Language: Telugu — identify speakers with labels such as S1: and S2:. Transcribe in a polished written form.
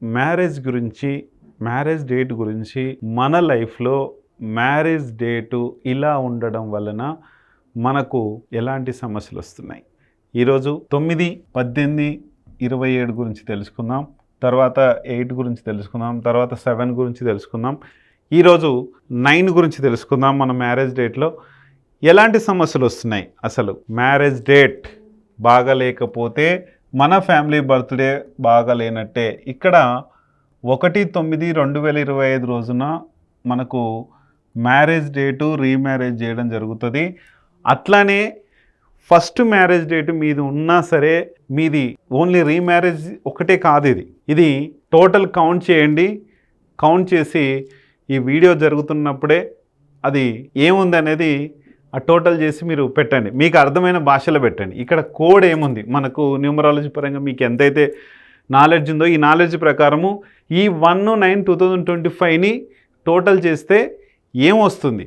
S1: మ్యారేజ్ గురించి, మ్యారేజ్ డేట్ గురించి, మన లైఫ్‌లో మ్యారేజ్ డేటు ఇలా ఉండడం వలన మనకు ఎలాంటి సమస్యలొస్తున్నాయి. ఈరోజు 9, 18, 27 గురించి తెలుసుకుందాం. తర్వాత 8 గురించి తెలుసుకుందాం. తర్వాత 7 గురించి తెలుసుకుందాం. ఈరోజు 9 గురించి తెలుసుకుందాం. మన మ్యారేజ్ డేట్‌లో ఎలాంటి సమస్యలొస్తున్నాయి. అసలు మ్యారేజ్ డేట్ బాగాలేకపోతే మన ఫ్యామిలీ బర్త్‌డే బాగాలేనట్టే. ఇక్కడ 1/9/2025 రోజున మనకు మ్యారేజ్ డేటు రీమ్యారేజ్ చేయడం జరుగుతుంది. అట్లానే ఫస్ట్ మ్యారేజ్ డేట్ మీది ఉన్నా సరే మీది ఓన్లీ రీమ్యారేజ్ ఒకటే కాదు. ఇది టోటల్ కౌంట్ చేయండి. కౌంట్ చేసి ఈ వీడియో జరుగుతున్నప్పుడే అది ఏముంది అనేది ఆ టోటల్ చేసి మీరు పెట్టండి. మీకు అర్థమైన భాషలో పెట్టండి. ఇక్కడ కోడ్ ఏముంది, మనకు న్యూమరాలజీ పరంగా మీకు ఎంతైతే నాలెడ్జ్ ఉందో ఈ నాలెడ్జ్ ప్రకారము ఈ 1/9/2025ని టోటల్ చేస్తే ఏమొస్తుంది,